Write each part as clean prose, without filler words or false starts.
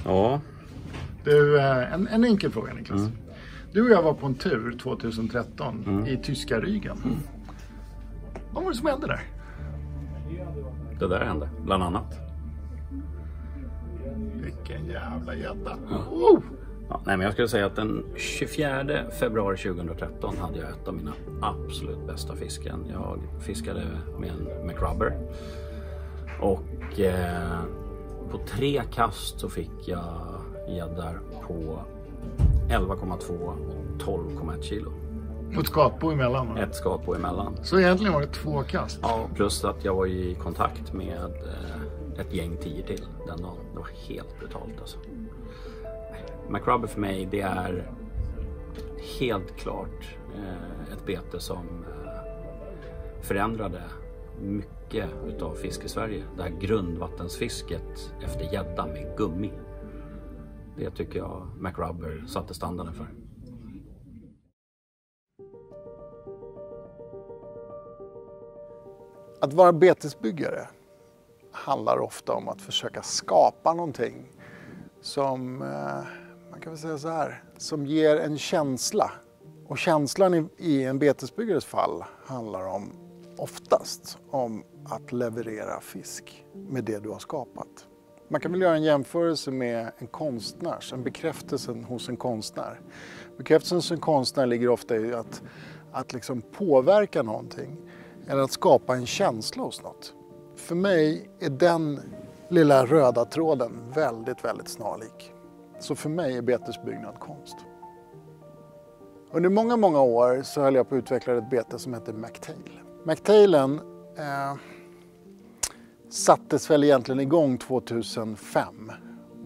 Ja. Du, en enkel fråga, Niklas. Du och jag var på en tur 2013 i tyska Rügen. Vad var det som hände där? Det där hände, bland annat. Vilken jävla gädda. Ja, nej, men jag skulle säga att den 24 februari 2013 hade jag ett av mina absolut bästa fisken. Jag fiskade med en McRubber. Och på 3 kast så fick jag gäddar på 11,2 och 12,1 kilo. Och ett skatbo emellan? Då? Ett skatbo emellan. Så egentligen var det 2 kast? Ja, plus att jag var i kontakt med ett gäng 10 till den dagen. Det var helt brutalt alltså. McRubber för mig, det är helt klart ett bete som förändrade mycket utav fisk i Sverige. Det här grundvattensfisket efter gädda med gummi. Det tycker jag McRubber satte standarden för. Att vara betesbyggare handlar ofta om att försöka skapa någonting som, man kan väl säga så här, som ger en känsla. Och känslan i en betesbyggares fall handlar oftast om att leverera fisk med det du har skapat. Man kan väl göra en jämförelse med en konstnärs, en bekräftelse hos en konstnär. Bekräftelsen hos en konstnär ligger ofta i att liksom påverka någonting eller att skapa en känsla hos något. För mig är den lilla röda tråden väldigt, väldigt snarlik. Så för mig är betesbyggnad konst. Under många, många år så höll jag på att utveckla ett bete som heter McTail. McTailen sattes väl egentligen igång 2005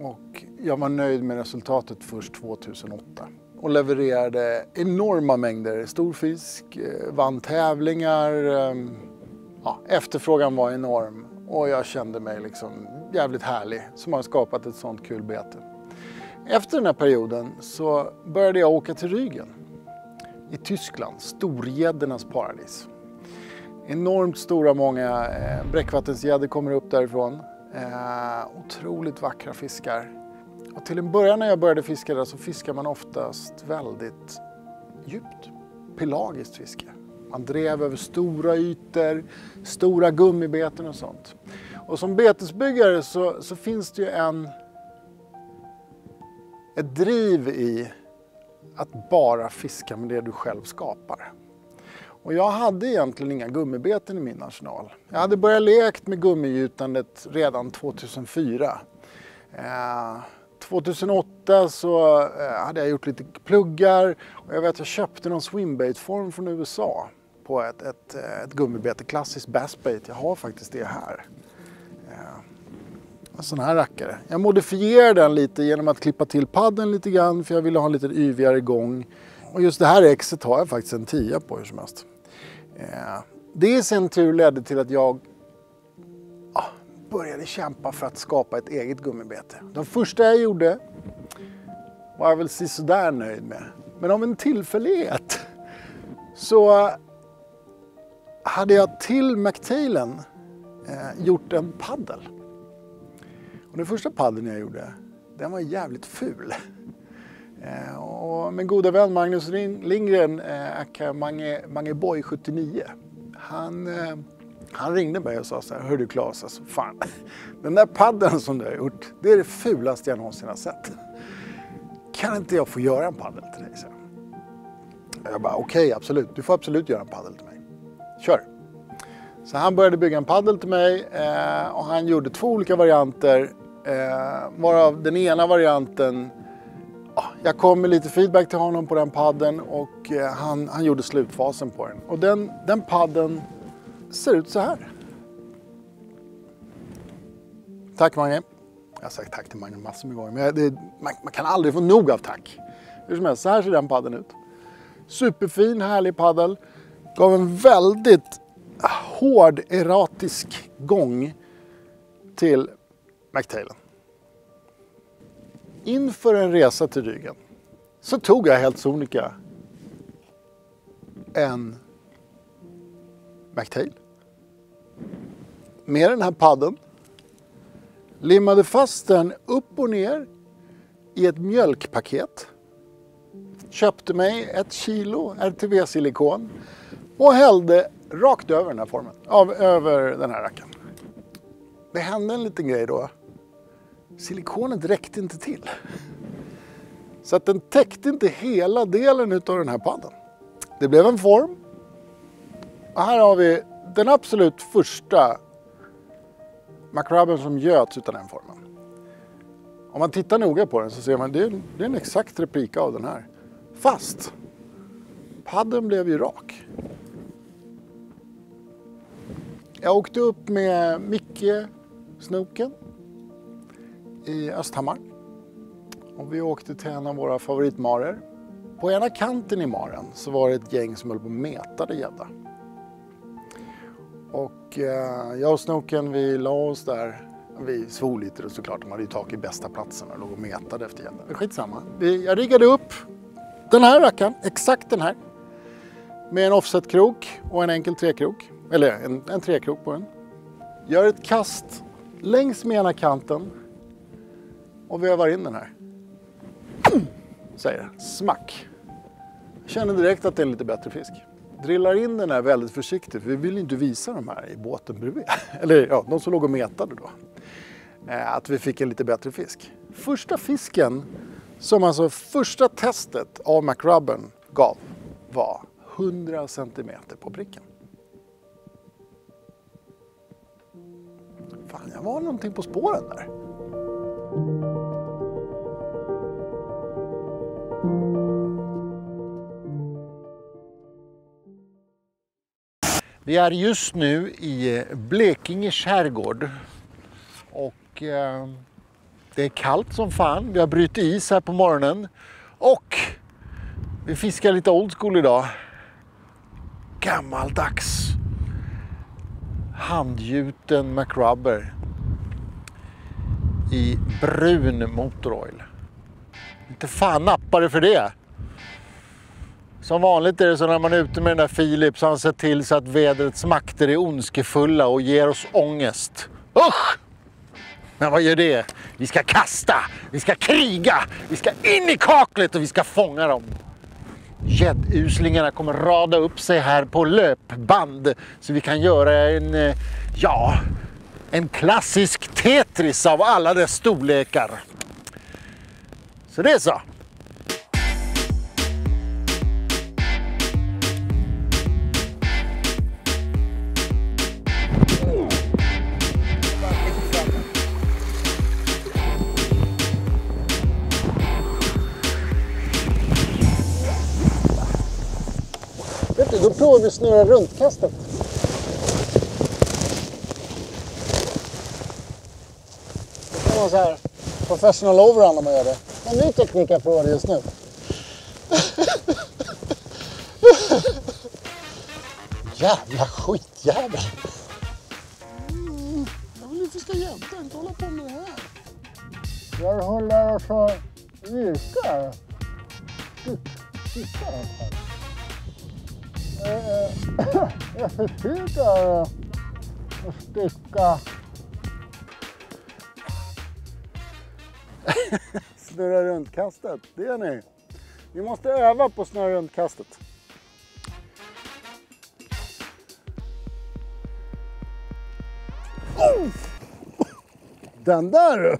och jag var nöjd med resultatet först 2008 och levererade enorma mängder storfisk, vann tävlingar, efterfrågan var enorm och jag kände mig liksom jävligt härlig som har skapat ett sånt kul bete. Efter den här perioden så började jag åka till Rügen i Tyskland, storgäddornas paradis. Enormt stora, många bräckvattensgäddor kommer upp därifrån. Otroligt vackra fiskar. Och till en början när jag började fiska där så fiskar man oftast väldigt djupt. Pelagiskt fiske. Man drev över stora ytor, stora gummibeten och sånt. Och som betesbyggare så finns det ju ett driv i att bara fiska med det du själv skapar. Och jag hade egentligen inga gummibeten i min arsenal. Jag hade börjat lekt med gummigjutandet redan 2004. 2008 så hade jag gjort lite pluggar och jag vet att jag köpte någon swimbait-form från USA på ett gummibete, klassiskt bassbait. Jag har faktiskt det här. En sån här rackare. Jag modifierade den lite genom att klippa till padden lite grann för jag ville ha en lite yvigare gång. Och just det här exet har jag faktiskt en 10 på hur som helst. Det i sin tur ledde till att jag började kämpa för att skapa ett eget gummibete. De första jag gjorde var jag väl sådär nöjd med. Men om en tillfällighet så hade jag till McTailen gjort en paddel. Och den första paddeln jag gjorde, den var jävligt ful. Och min goda vän Magnus Lindgren, Mange Boy 79, han ringde mig och sa så här: hör du Claes, alltså fan, den där paddeln som du har gjort, det är det fulaste jag någonsin har sett. Kan inte jag få göra en paddel till dig? Så jag bara okej, absolut, du får absolut göra en paddel till mig. Kör! Så han började bygga en paddel till mig och han gjorde 2 olika varianter, varav den ena varianten, jag kom med lite feedback till honom på den paddeln och han gjorde slutfasen på den. Och den paddeln ser ut så här. Tack Mange. Jag har sagt tack till Mange massor med gånger, men man kan aldrig få nog av tack. Hur som helst, så här ser den paddeln ut. Superfin, härlig paddel. Gav en väldigt hård, erratisk gång till McTailen. Inför en resa till Rügen så tog jag helt sonika en McTail med den här paddeln, limmade fast den upp och ner i ett mjölkpaket. Köpte mig 1 kilo RTV-silikon och hällde rakt över den här formen. Över den här rackaren. Det hände en liten grej då. Silikonet räckte inte till. Så att den täckte inte hela delen av den här padden. Det blev en form. Och här har vi den absolut första McRubben som göts utav den formen. Om man tittar noga på den så ser man att det är en exakt replik av den här. Fast padden blev ju rak. Jag åkte upp med Micke Snoken i Östhammar. Och vi åkte till en av våra favoritmarer. På ena kanten i maren så var det ett gäng som höll på och metade gädda. Och jag och Snoken, vi la oss där. Vi svor lite och såklart, de hade ju tagit bästa platsen och låg och metade efter gädda. Men skitsamma. Jag riggade upp den här rackaren, exakt den här. Med en offset-krok och en enkel träkrok. Eller en träkrok på den. Gör ett kast längs med ena kanten. Och vevar in den här. Säger det. Smack. Jag känner direkt att det är lite bättre fisk. Drillar in den här väldigt försiktigt. För vi vill inte visa de här i båten bredvid. Eller ja, de som låg och metade då. Att vi fick en lite bättre fisk. Första fisken som alltså första testet av McRubben gav var 100 centimeter på pricken. Fan, jag var någonting på spåren där. Vi är just nu i Blekinge skärgård och det är kallt som fan. Vi har brutit is här på morgonen och vi fiskar lite old school idag. Gammaldags handgjuten McRubber i brun motoroil. Inte fan nappar för det. Som vanligt är det så när man är ute med den där Philip så han ser till så att vädrets makter är ondskefulla och ger oss ångest. Usch! Men vad gör det? Vi ska kasta, vi ska kriga, vi ska in i kaklet och vi ska fånga dem. Gädduslingarna kommer rada upp sig här på löpband så vi kan göra en klassisk Tetris av alla dess storlekar. Så det är så. Vet du, då provar vi snurra runt kastet. Det kan vara så här professional overall om man gör det. En ny teknik jag provar just nu. Jävla skitjävel. Jag vill inte ska jämta, inte hålla på med det här. Jag håller och så virkar. Titta här. Jag försöker att sticka. Snurra runt kastet, det är ni. Vi måste öva på snurra runt kastet. Oh! Den där!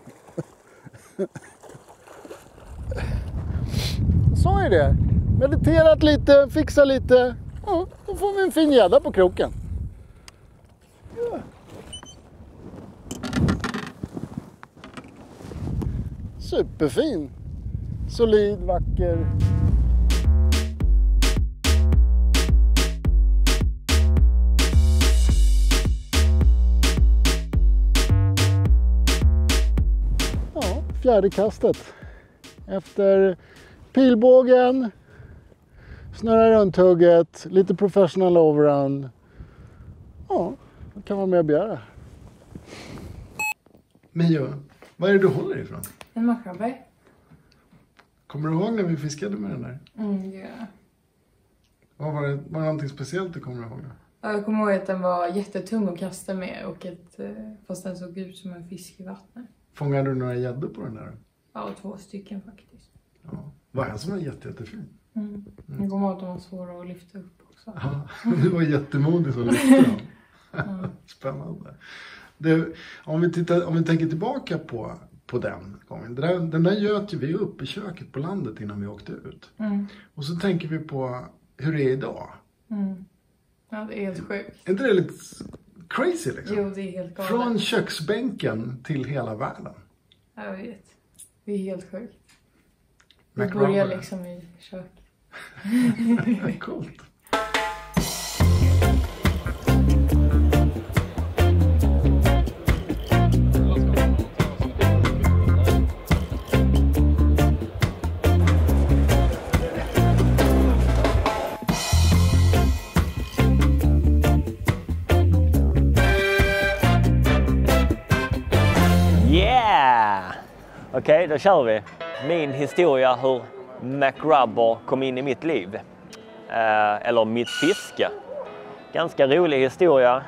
Så är det. Mediterat lite, fixa lite. Ja, då får vi en fin gädda på kroken. Ja. Superfin. Solid, vacker. Ja, fjärde kastet. Efter pilbågen. Snurra runt hugget, lite professional overrun. Ja, det kan vara med att begära. Mio, vad är det du håller ifrån? En McRubber. Kommer du ihåg när vi fiskade med den där? Ja. Var det någonting speciellt du kommer ihåg? Jag kommer ihåg att den var jättetung att kasta med och fast den såg ut som en fisk i vattnet. Fångade du några gäddor på den där? Ja, 2 stycken faktiskt. Ja. Var en som var jättefin? Jag kommer ihåg att de var svåra att lyfta upp också. Ja, du var jättemodig som lyfte dem. Spännande. Om vi tänker tillbaka på den gången. Den där göt ju vi upp i köket på landet innan vi åkte ut. Och så tänker vi på hur det är idag. Ja, det är helt sjukt. Är inte det lite crazy liksom? Jo, det är helt galet. Från köksbänken till hela världen. Jag vet. Det är helt sjukt. Vi McRubber. börjar liksom i kök. Coolt. Okej, då kör vi. Min historia hur McRubber kom in i mitt liv. Eller mitt fiske. Ganska rolig historia.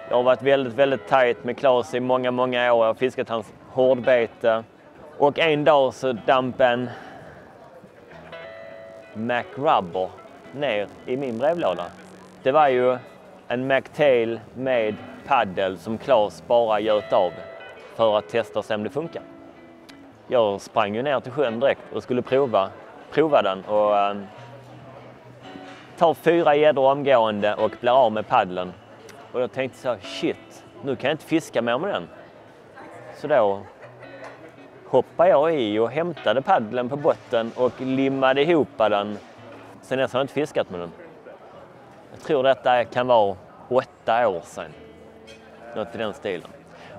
Jag har varit väldigt tajt med Claes i många år. Jag har fiskat hans hårdbete. Och en dag så damp en McRubber ner i min brevlåda. Det var ju en McTail med paddel som Claes bara göt av för att testa och se om det funkar. Jag sprang ju ner till sjön direkt och skulle prova den och tar 4 gäddor omgående och blir av med paddeln. Och jag tänkte så, shit, nu kan jag inte fiska mer med den. Så då hoppade jag i och hämtade paddeln på botten och limmade ihop den. Sen dess har jag inte fiskat med den. Jag tror detta kan vara 8 år sedan. Något i den stilen.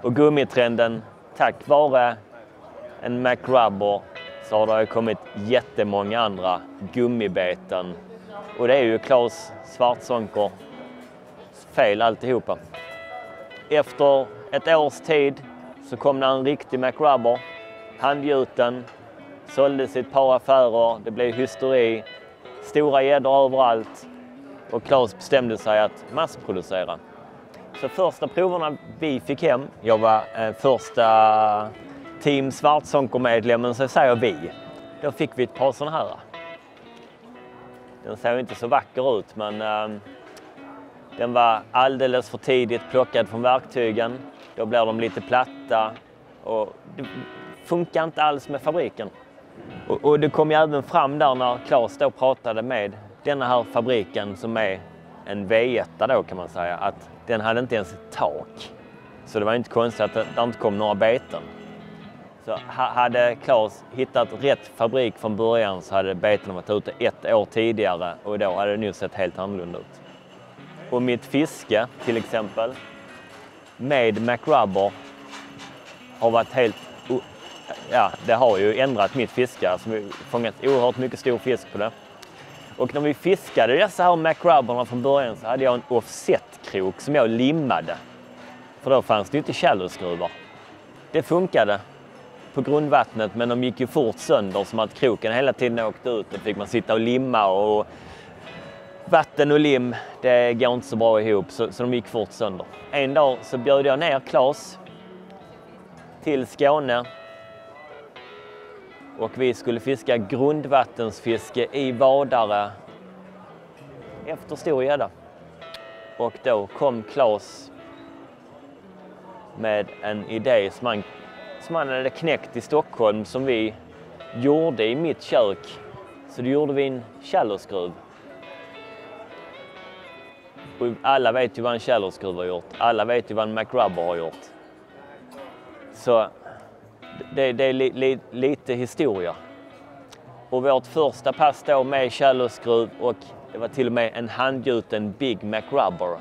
Och gummitrenden, tack vare en McRubber så har det kommit jättemånga andra gummibeten. Och det är ju Claes Svartzonker fel alltihopa. Efter ett års tid så kom det en riktig McRubber. Handgjuten, såldes i ett par affärer, det blev hysteri, stora gäddor överallt. Och Claes bestämde sig att massproducera. Så första proverna vi fick hem, jag var första Team Svartzonker-medlemmen, så säger vi. Då fick vi ett par sådana här. Den ser inte så vacker ut, men den var alldeles för tidigt plockad från verktygen. Då blir de lite platta och det funkar inte alls med fabriken. Och det kom ju även fram där när Claes då pratade med den här fabriken som är en V1 då kan man säga, att den hade inte ens ett tak. Så det var inte konstigt att det inte kom några beten. Så hade Claes hittat rätt fabrik från början så hade beten varit ute 1 år tidigare och då hade det nu sett helt annorlunda ut. Och mitt fiske till exempel med McRubber har varit helt... Ja, det har ju ändrat mitt fiske. Alltså vi har fångat oerhört mycket stor fisk på det. Och när vi fiskade dessa här McRubberna från början så hade jag en offset-krok som jag limmade. För då fanns det ju inte shallow-skruvar. Det funkade på grundvattnet men de gick ju fort sönder som att kroken hela tiden åkte ut. Då fick man sitta och limma och vatten och lim, det går inte så bra ihop så de gick fort sönder. En dag så bjöd jag ner Claes till Skåne och vi skulle fiska grundvattensfiske i Vadare efter stor gädda. Och då kom Claes med en idé som han hade knäckt i Stockholm som vi gjorde i mitt kök. Så då gjorde vi en shallow-skruv. Och alla vet ju vad en shallow-skruv har gjort. Alla vet ju vad en McRubber har gjort. Så det är lite historia. Och vårt första pass då med shallow-skruv och det var till och med en handgjuten Big McRubber.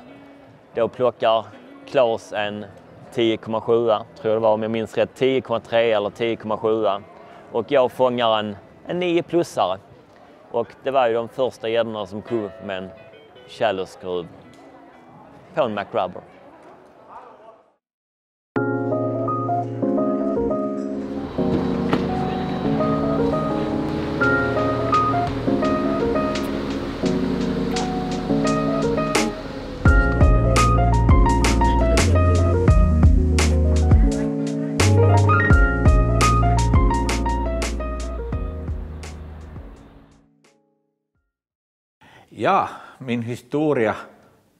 Då plockar Claes en 10,7, tror det var om jag minns rätt, 10,3 eller 10,7. Och jag fångar en 9-plussare. Och det var ju de första gäddorna som kom med en shallow-skruv på en McRubber. Ja, min historia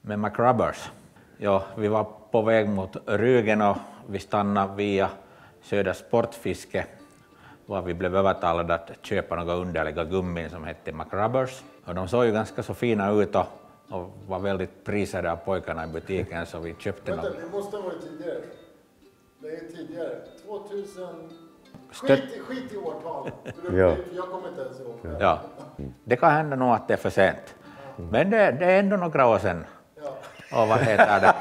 med McRubbers. Ja, vi var på väg mot Rügen och vi stannade via Södra Sportfiske var vi blev övertalade att köpa några underliga gummin som hette McRubbers. Och de såg ju ganska så fina ut och var väldigt prisade av pojkarna i butiken så vi köpte några. Det måste ha varit tidigare. Det är tidigare. 2000... Skit i årtal. Ja. Jag kommer inte ens ihåg. Ja, det kan hända nog att det är för sent. Men det är ändå några år sedan. Och vad heter det?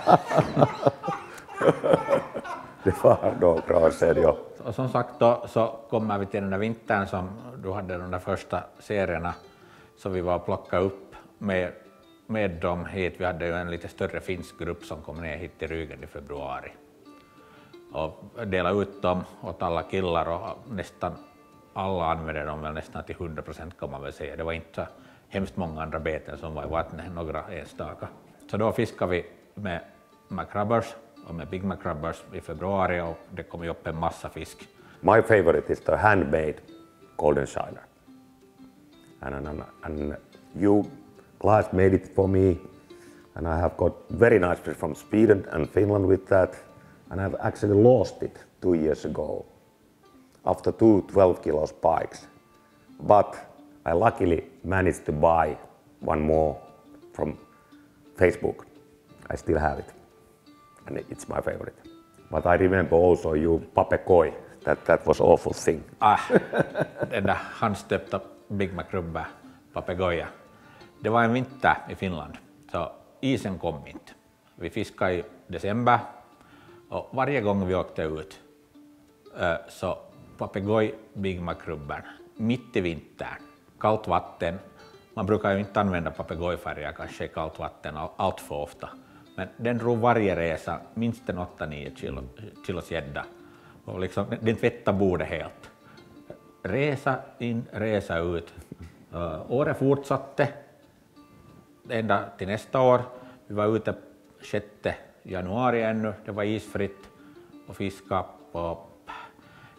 Det var några år sedan, ja. Och som sagt då så kommer vi till den där vintern som du hade de där första serierna så vi var och plockade upp med dem hit. Vi hade ju en lite större finsk grupp som kom ner hit till Rügen i februari. Och delade ut dem åt alla killar och nästan alla använde dem väl nästan till 100% kan man väl säga. Det var inte så hemskt många andra beten som var i vattnet, några enstaka. Så då fiskade vi med McRubbers och med Big McRubbers i februari och det kom ju upp en massa fisk. My favorite is the handmade golden shiner. And you guys made it for me and I have got very nice fish from Sweden and Finland with that. And I've actually lost it 2 years ago after 2 12-kilo spikes. But I luckily managed to buy one more from Facebook. I still have it. And it's my favorite. But I remember also you papegoi. That was awful thing. Den där handstöpta Big McRubber papegoja. Det var en vinter i Finland, så isen kom inte. Vi fiskade i december. Och varje gång vi åkte ut så papegoj Big McRubbern mitt i vintern, kallt vatten. Man brukar ju inte använda papegojfärger kanske i kallt vatten allt för ofta. Men den drog varje resa minst en 8-9 kilos gädda. Och liksom, den tvättade bordet helt. Resa in, resa ut. Året fortsatte ända till nästa år. Vi var ute 6 januari ännu, det var isfritt och fiska.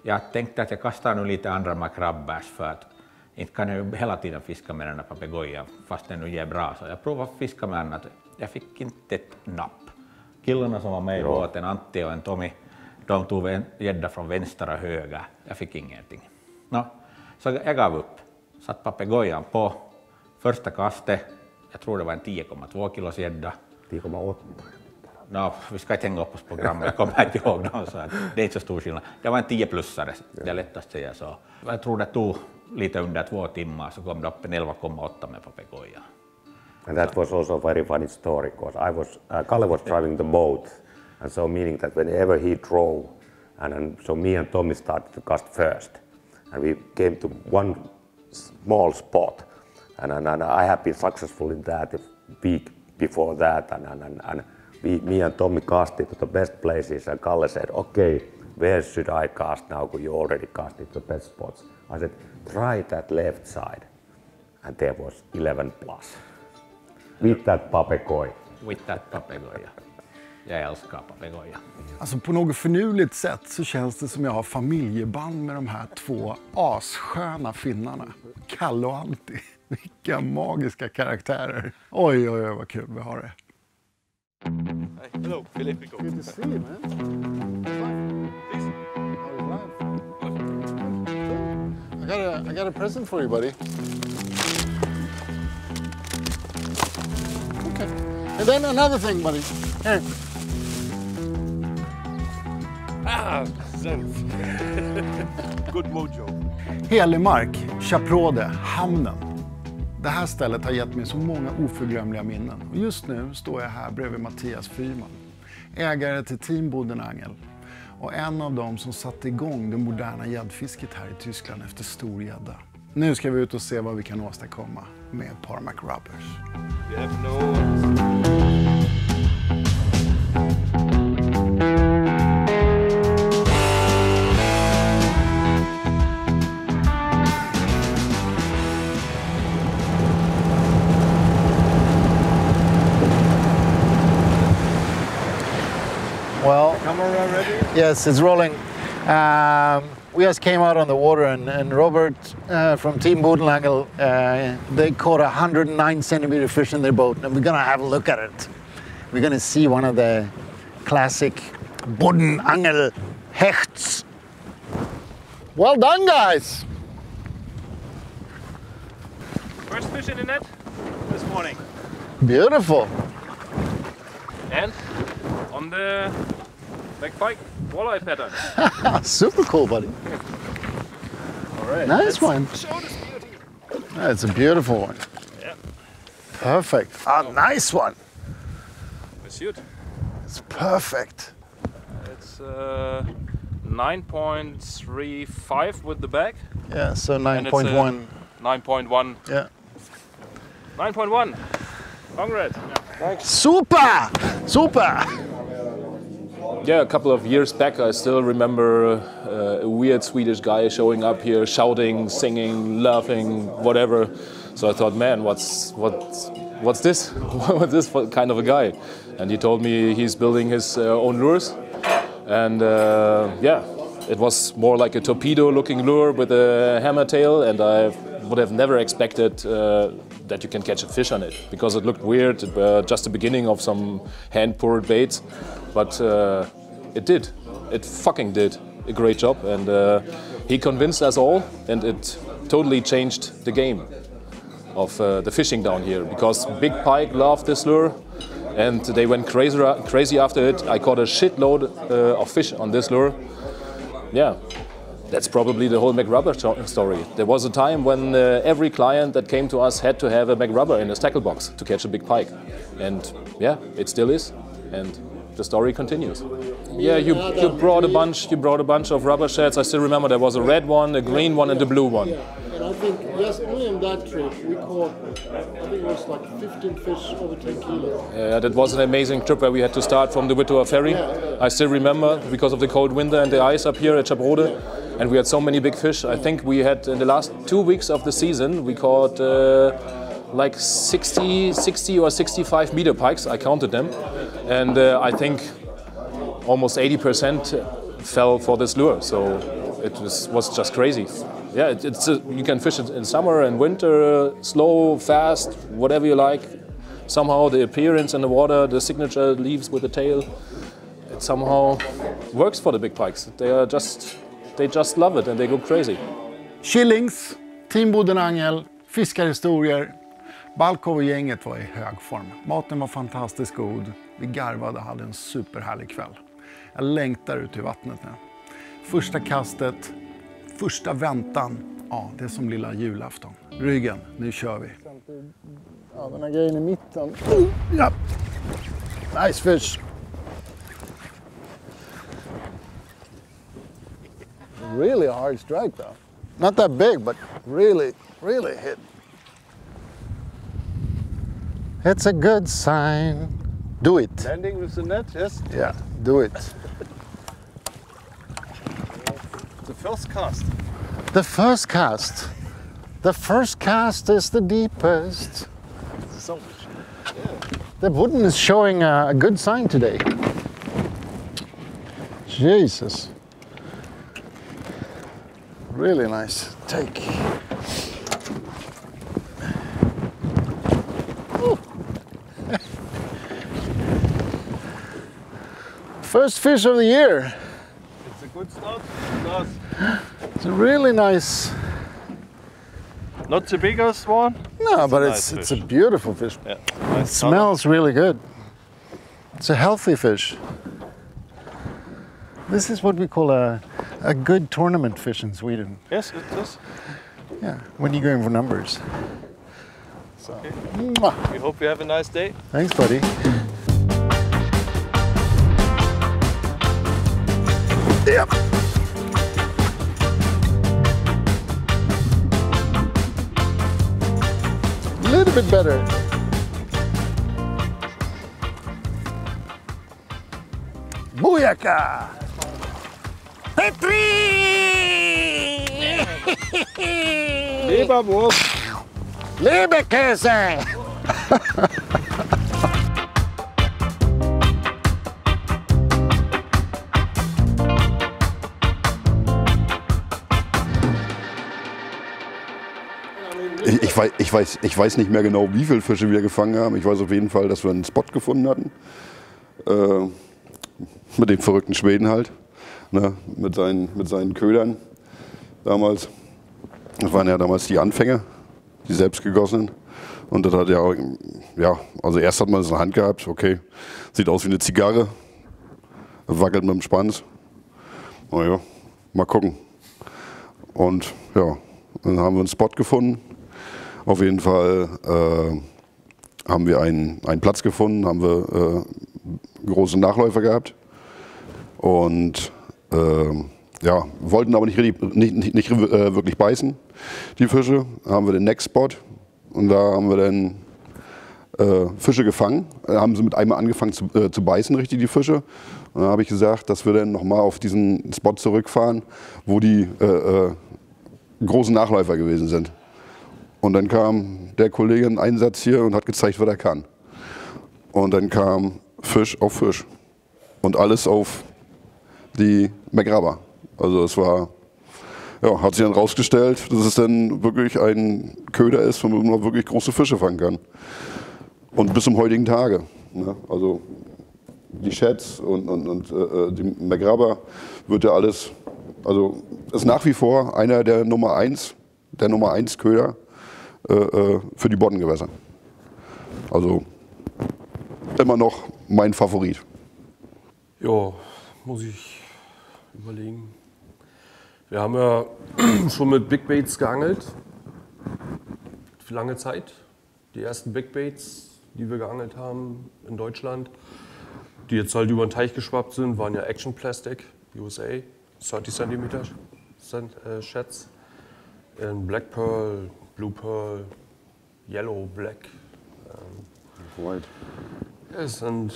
Jag tänkte att jag kastar nu lite andra McRubbers för att inte kan jag ju hela tiden fiska med den här papegojan fast den nu ger bra. Så jag provade att fiska med annat. Jag fick inte ett napp. Killarna som var med i båten, Antti och en Tommy, de tog en gädda från vänster och höger. Jag fick ingenting. Så jag gav upp. Satt papegojan på första kastet. Jag tror det var en 10,2 kilos gädda. 10,8. Vi ska inte hänga upp oss på program, jag kommer inte ihåg dem, så det är inte så stor skillnad. Det var en 10-plussare, det är lättast att säga så. Jag tror det tog lite under 2 timmar så kom det upp en 11,8 med papegoja. And that was also a very funny story because Kalle was driving the boat and so meaning that whenever he drove and so me and Tommy started to cast first and we came to one small spot and I have been successful in that a week before that and me and Tommy casted to the best places and Kalle said, okay, where should I cast now because you already casted the best spots. I said, try that left side. And there was 11 plus. With that papegoj. With that papegoja. Jag älskar papegoja. Alltså på något förnuligt sätt så känns det som jag har familjeband med de här 2 assköna finnarna. Kalle och Antti. Vilka magiska karaktärer. Oj, oj, oj vad kul vi har det. Hey, hello, Philip. Good to see you, man. Please. I got a present for you, buddy. Okay. And then another thing, buddy. Here. Sense. Good mojo. Helemark, Chaprode, hamnen. Det här stället har gett mig så många oförglömliga minnen. Och just nu står jag här bredvid Mattias Fyrman, ägare till Team Bodenangel och en av dem som satte igång det moderna gäddfisket här i Tyskland efter stor gädda. Nu ska vi ut och se vad vi kan åstadkomma med ett par McRubbers. We have no... Well, Camera ready? yes, it's rolling. We just came out on the water, and Robert from Team Bodenangel, they caught a 109 centimeter fish in their boat, and we're gonna have a look at it. We're gonna see one of the classic Bodenangel hechts. Well done, guys! First fish in the net this morning. Beautiful. And on the back pike walleye pattern. Super cool, buddy. All right. Nice one. Show this beauty. That's a beautiful one. Yeah. Perfect. A nice one. Pursuit. It's perfect. It's 9.35 with the bag. Yeah, so And it's, 9.1. 9.1. Yeah. 9.1. Congrats. Super! Super! Yeah, a couple of years back, I still remember a weird Swedish guy showing up here, shouting, singing, laughing, whatever. So I thought, man, what's this? What's this kind of a guy? And he told me he's building his own lures. And yeah, it was more like a torpedo-looking lure with a hammer tail, and I would have never expected that you can catch a fish on it, because it looked weird. It was just the beginning of some hand-poured baits, but it did. It fucking did a great job, and he convinced us all, and it totally changed the game of the fishing down here, because Big Pike loved this lure, and they went crazy after it. I caught a shitload of fish on this lure. Yeah. That's probably the whole McRubber story. There was a time when every client that came to us had to have a McRubber in his tackle box to catch a big pike. And yeah, it still is. And the story continues. Yeah, you brought a bunch of rubber sheds. I still remember there was a red one, a green one, and a blue one. And I think, yes, only on that trip we caught, I think it was like 15 fish over 10 kilos. Yeah, that was an amazing trip where we had to start from the Wittua ferry. I still remember, because of the cold winter and the ice up here at Chabrode. And we had so many big fish. I think we had, in the last 2 weeks of the season, we caught like 60 or 65 meter pikes. I counted them. And I think almost 80% fell for this lure. So it was just crazy. Yeah, you can fish it in summer and winter, slow, fast, whatever you like. Somehow the appearance in the water, the signature leaves with the tail, it somehow works for the big pikes. They just love it and they go crazy. Killings, Team Bodenangel, fiskarhistorier. Balkov och gänget var i hög form. Maten var fantastiskt god. Vi garvade och hade en superhärlig kväll. Jag längtar ut i vattnet nu. Första kastet, första väntan. Ja, det är som lilla julafton. Ryggen, nu kör vi. Ja, den här grejen i mitten. Ja. Nice fish. Really hard strike though. Not that big, but really hit. It's a good sign. Do it. Landing with the net, yes? Yeah, do it. The first cast. The first cast. The first cast is the deepest. So, The Boden is showing a good sign today. Jesus. Really nice take. First fish of the year. it's a good start. Nice. It's a really nice. Not the biggest one. No, but nice it's a fish. beautiful fish. Yeah. It Nice smells really good. It's a healthy fish. This is what we call a good tournament fish in Sweden. Yes, it is. Yeah, when you're going for numbers. So, Okay. mwah. We hope you have a nice day. Thanks, buddy. Yep. A little bit better. Booyaka! Petri! Leberwurst. Leberkäse! Ich weiß nicht mehr genau, wie viele Fische wir gefangen haben. Ich weiß auf jeden Fall, dass wir einen Spot gefunden hatten. Mit den verrückten Schweden halt. Ne? Mit seinen Ködern damals. Das waren ja damals die Anfänger, die selbstgegossenen. Und das hat ja, also erst hat man es in der Hand gehabt, okay, sieht aus wie eine Zigarre, wackelt mit dem Schwanz. Naja, mal gucken. Und ja, dann haben wir einen Spot gefunden. Auf jeden Fall haben wir einen Platz gefunden, haben wir große Nachläufer gehabt. Und ja, wollten aber nicht wirklich beißen, die Fische. Da haben wir den Next Spot und da haben wir dann Fische gefangen. Da haben sie mit einmal angefangen zu beißen, richtig, die Fische. Und dann habe ich gesagt, dass wir dann nochmal auf diesen Spot zurückfahren, wo die großen Nachläufer gewesen sind. Und dann kam der Kollege in Einsatz hier und hat gezeigt, was er kann. Und dann kam Fisch auf Fisch. Und alles auf die McRubber. Also es war, ja, hat sich dann rausgestellt, dass es dann wirklich ein Köder ist, von dem man wirklich große Fische fangen kann. Und bis zum heutigen Tage. Ne? Also die Sheds und die McRubber wird ja alles, also ist nach wie vor einer der Nummer 1 Köder für die Boddengewässer. Also immer noch mein Favorit. Ja, muss ich überlegen. Wir haben ja schon mit Big Baits geangelt. Für lange Zeit. Die ersten Big Baits, die wir geangelt haben in Deutschland, die jetzt halt über den Teich geschwappt sind, waren ja Action Plastic, USA, 30 cm Sheds. In Black Pearl, Blue Pearl, Yellow, Black. White. Yes, and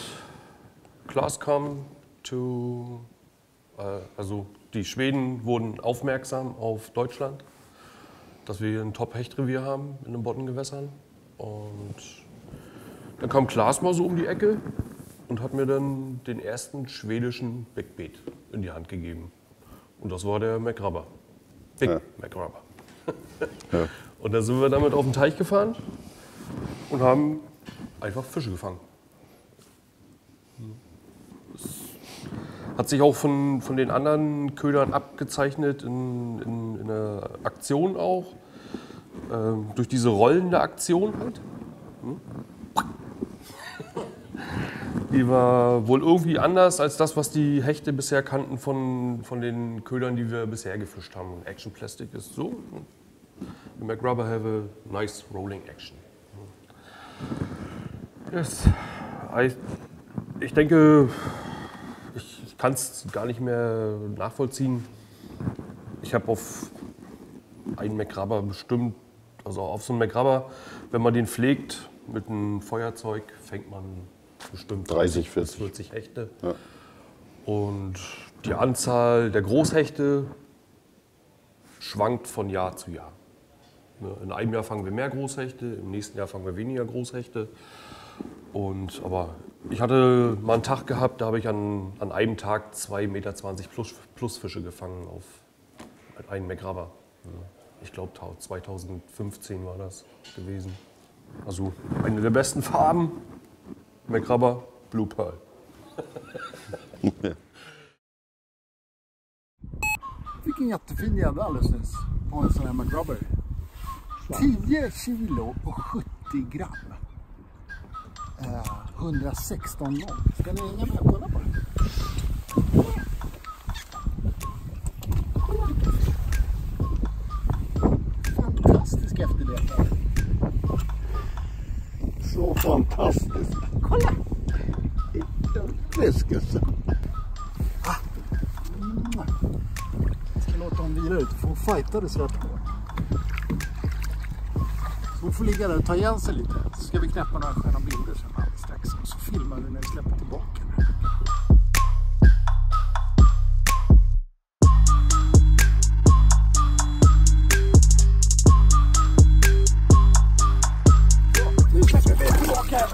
class come to, also die Schweden wurden aufmerksam auf Deutschland, dass wir hier ein Top-Hechtrevier haben in den Boddengewässern. Und dann kam Klaas mal so um die Ecke und hat mir dann den ersten schwedischen Big Bait in die Hand gegeben. Und das war der McRubber. Big McRubber. Ja. Und dann sind wir damit auf den Teich gefahren und haben einfach Fische gefangen. Das hat sich auch von den anderen Ködern abgezeichnet in der Aktion auch. Durch diese rollende Aktion halt. Die war wohl irgendwie anders als das, was die Hechte bisher kannten von den Ködern, die wir bisher gefischt haben. Und Action Plastic ist so. The McRubber have a nice rolling action. Yes. Ich denke, ich kann es gar nicht mehr nachvollziehen. Ich habe auf einen McRubber bestimmt, also auf so einen McRubber, wenn man den pflegt mit einem Feuerzeug, fängt man bestimmt 30, 40 Hechte. Ja. Und die Anzahl der Großhechte schwankt von Jahr zu Jahr. In einem Jahr fangen wir mehr Großhechte, im nächsten Jahr fangen wir weniger Großhechte. Aber ich hatte mal einen Tag gehabt, da habe ich an einem Tag 2,20 Meter plus Fische gefangen auf einen McRubber. Ich glaube 2015 war das gewesen. Also eine der besten Farben, McRubber, Blue Pearl. Fick en jättefin jävla alldeles nyss på en sån här McRubber. 10 kilo och 70 gram. 116 lång. Ska ni hänga med och kolla på det? Fantastisk efterlevnad. Så fantastisk. Kolla! Vilken fiskelse. Jag ska låta dem vila ut. Få fighta det svart på. Så hon får ligga där och ta igen sig lite. Så ska vi knäppa några sköna bilder sen alldeles strax. Och så filmar vi när vi släpper tillbaka den. Nu släpper vi tillbaka här.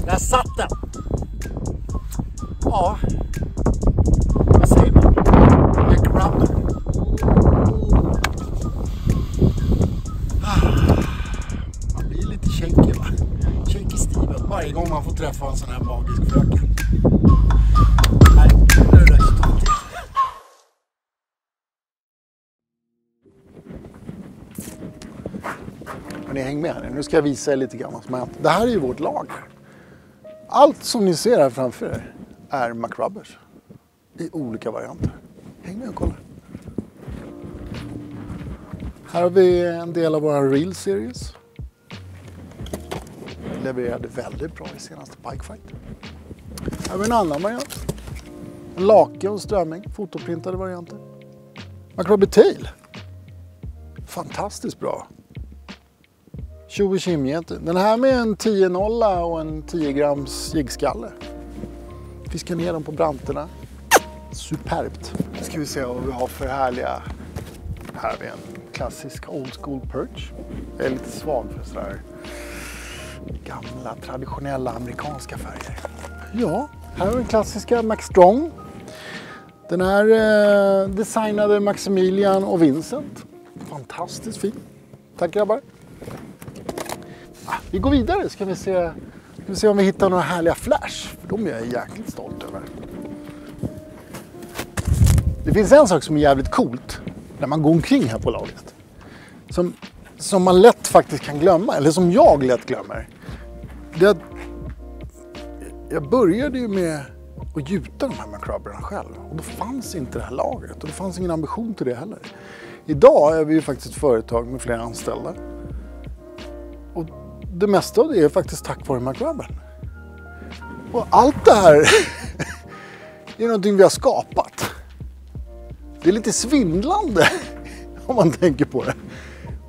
Där satt den! Ja, vad säger man? McRubber. Man blir lite shaky, va? Shaky Steven varje gång man får träffa en sån här magisk fröken. Nej, nu är det resultat. Ni häng med här. Nu ska jag visa er lite grann vad som har hänt. Det här är ju vårt lager. Allt som ni ser här framför er är McRubbers i olika varianter. Häng med och kolla. Här har vi en del av vår Real Series. Levererade väldigt bra i senaste Pike Fight. Här har vi en annan variant. En lake och strömming, fotoprintade varianter. McRubber Tail. Fantastiskt bra. Tjo och tjimgeter. Den här med en 10-0 och en 10 grams jiggskalle. Fiskar ner dem på branterna. Superbt. Nu ska vi se vad vi har för härliga. Här har vi en klassisk old school perch. Jag är lite svag för sådär gamla traditionella amerikanska färger. Ja, här har vi den klassiska Max Strong. Den här designade Maximilian och Vincent. Fantastiskt fin. Tack grabbar. Vi går vidare, ska vi se om vi hittar några härliga flash. För de är jag jäkligt stolt över. Det finns en sak som är jävligt coolt när man går omkring här på lagret. Som man lätt faktiskt kan glömma, eller som jag lätt glömmer. Det är att jag började ju med att gjuta de här McRubberna själv. Och då fanns inte det här lagret och det fanns ingen ambition till det heller. Idag är vi ju faktiskt ett företag med flera anställda. Och det mesta av det är faktiskt tack vare McRubber. Och allt det här är någonting vi har skapat. Det är lite svindlande om man tänker på det.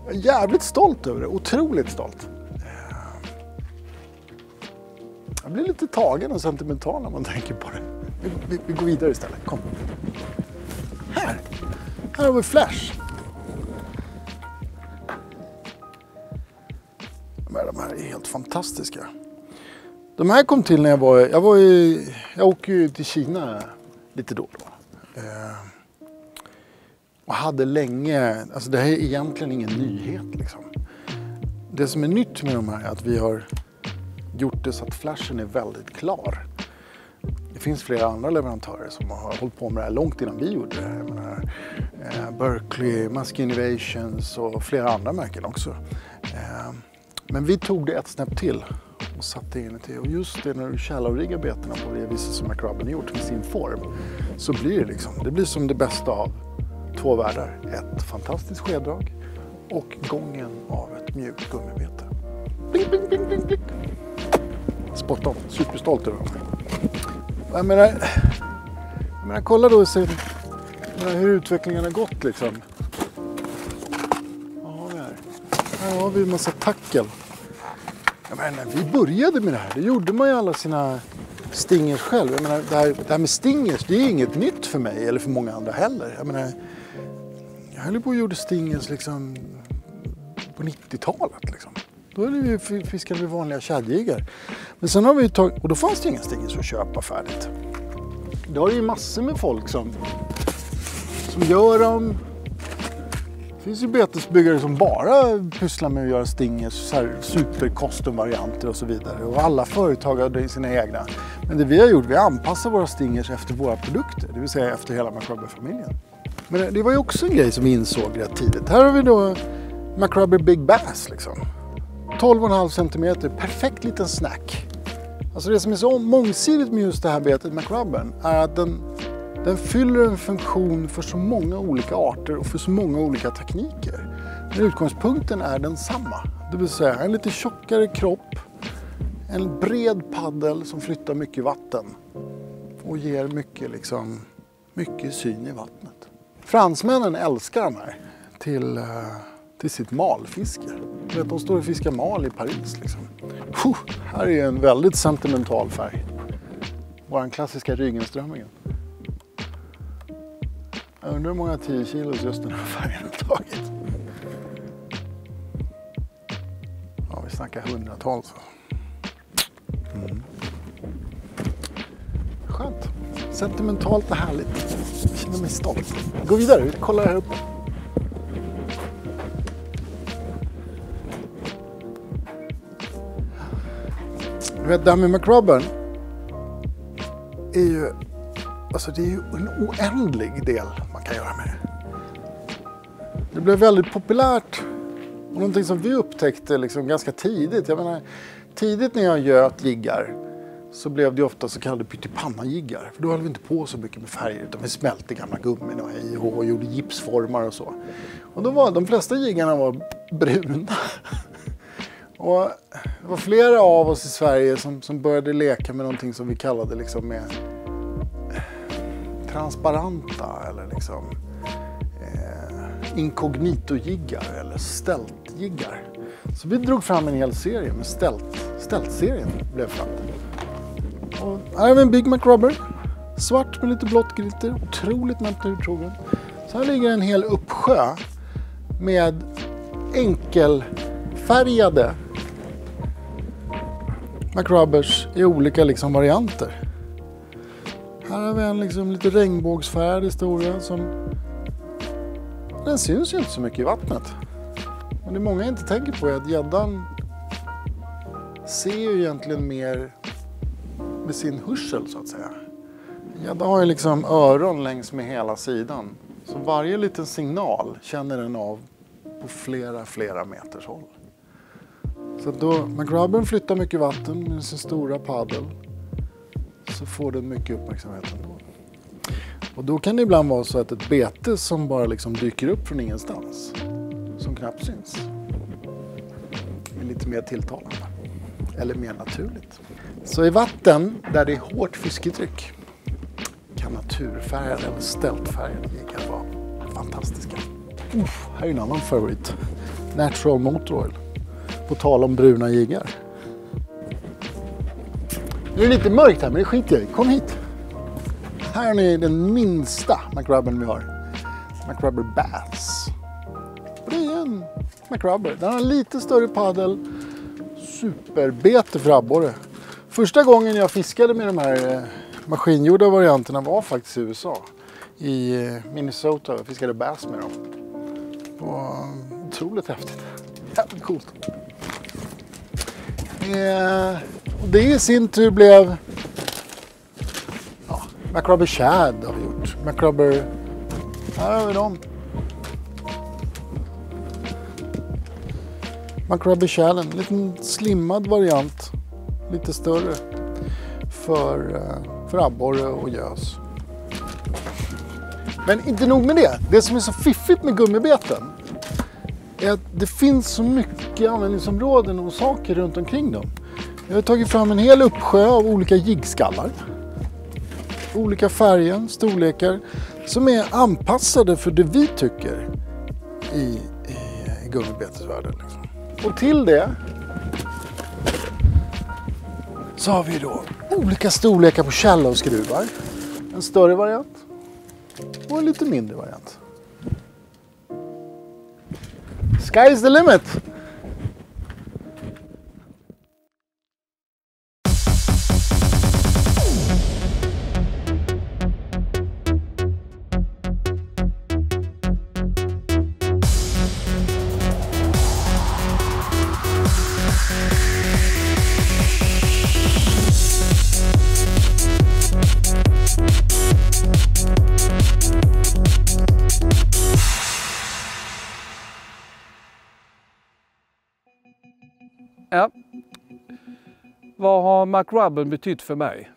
Jag är jävligt stolt över det, otroligt stolt. Jag blir lite tagen och sentimental när man tänker på det. Vi går vidare istället, kom. Här har vi Flash. De här är helt fantastiska. De här kom till när jag åker ju till Kina lite då och då. Och hade länge, alltså det här är egentligen ingen nyhet liksom. Det som är nytt med de här är att vi har gjort det så att flashen är väldigt klar. Det finns flera andra leverantörer som har hållit på med det här långt innan vi gjorde det. Jag menar, Berkeley, Musk Innovations och flera andra märken också. Men vi tog det ett snäpp till och satte in det. Och just det, när du shallow-riggar betena på det viset som McRubber gjort med sin form, så blir det liksom, det blir som det bästa av två världar. Ett fantastiskt skeddrag och gången av ett mjukt gummibete. Bling, bling, bling, bling, bling. Spot on, superstolt över dem. Jag menar, kolla då och se hur utvecklingen har gått liksom. Här har vi en massa tackel. Jag menar, när vi började med det här, det gjorde man ju alla sina stingers själv. Jag menar, det här med stingers, det är inget nytt för mig eller för många andra heller. Jag menar, jag höll på och gjorde stingers liksom på 90-talet liksom. Då fiskade vi vanliga tjadjiggar. Men sen har vi tagit, och då fanns det inga stingers att köpa färdigt. Då har det ju massor med folk som gör dem. Det finns ju betesbyggare som bara pysslar med att göra stingers, super-custom-varianter och så vidare. Och alla företag har sina egna. Men det vi har gjort, vi anpassar våra stingers efter våra produkter. Det vill säga efter hela McRubber-familjen. Men det var ju också en grej som vi insåg rätt tidigt. Här har vi då McRubber Big Bass liksom. 12,5 cm, perfekt liten snack. Alltså det som är så mångsidigt med just det här betet McRubbern är att den fyller en funktion för så många olika arter och för så många olika tekniker. Men utgångspunkten är densamma. Det vill säga en lite tjockare kropp, en bred paddel som flyttar mycket vatten och ger mycket syn i vattnet. Fransmännen älskar de här till sitt malfiske. De står och fiskar mal i Paris liksom. Här är en väldigt sentimental färg. Vår klassiska Rügenströmmingen. Jag undrar hur många 10 kilos just den här färgen har tagit. Ja, vi snackar hundratals. Skönt. Sentimentalt och härligt. känner mig stolt. Gå vidare, kolla här uppe. Du vet, det här med McRobben är ju, alltså det är ju en oändlig del man kan göra med det. Det blev väldigt populärt och någonting som vi upptäckte liksom ganska tidigt. Jag menar, tidigt när jag göt jiggar så blev det ofta så kallade pyttipanna-jiggar. För då höll vi inte på så mycket med färger utan vi smälte gamla gummin och hej och gjorde gipsformar och så. Och då var de flesta jiggarna var bruna. Och det var flera av oss i Sverige som började leka med någonting som vi kallade liksom med transparenta eller liksom inkognito-jiggar eller stealth-jiggar. Så vi drog fram en hel serie med stealth-serien blev fram. Och här har vi en Big McRubber. Svart med lite blått glitter. Otroligt naturtrogen. Så här ligger en hel uppsjö med enkelfärgade McRubbers i olika liksom varianter. Här har vi en liksom lite regnbågsfärgad historia som den syns ju inte så mycket i vattnet. Men det många inte tänker på är att gäddan ser ju egentligen mer med sin hörsel så att säga. Gäddan har ju liksom öron längs med hela sidan. Så varje liten signal känner den av på flera meters håll. Så då McRubben flyttar mycket vatten med sin stora paddel så får den mycket uppmärksamhet ändå. Och då kan det ibland vara så att ett bete som bara liksom dyker upp från ingenstans, som knappt syns, är lite mer tilltalande eller mer naturligt. Så i vatten där det är hårt fisketryck kan naturfärgade eller stealthfärgade jiggar vara fantastiska. Här är en annan favorit. Natural Motor Oil. På tal om bruna jiggar. Nu är det lite mörkt här men det skiter jag i. Kom hit. Här är ni den minsta McRubben vi har. McRubber Bass. Och det är en McRubber. Den har en lite större paddel. Superbete för abborre. Första gången jag fiskade med de här maskingjorda varianterna var faktiskt i USA. I Minnesota. Jag fiskade bass med dem. Det var otroligt häftigt. Jävligt coolt. Och det i sin tur blev McRubber Shad har vi gjort. McRubber, här har vi dem. McRubber Shad, en liten slimmad variant. Lite större för abborre och gös. Men inte nog med det. Det som är så fiffigt med gummibeten är att det finns så mycket användningsområden och saker runt omkring dem. Jag har tagit fram en hel uppsjö av olika jiggskallar. Olika färger, storlekar som är anpassade för det vi tycker i gummibetesvärlden. Liksom. Och till det så har vi då olika storlekar på shallow-skruvar. En större variant och en lite mindre variant. Sky's the limit! Ja. Vad har McRubben betytt för mig?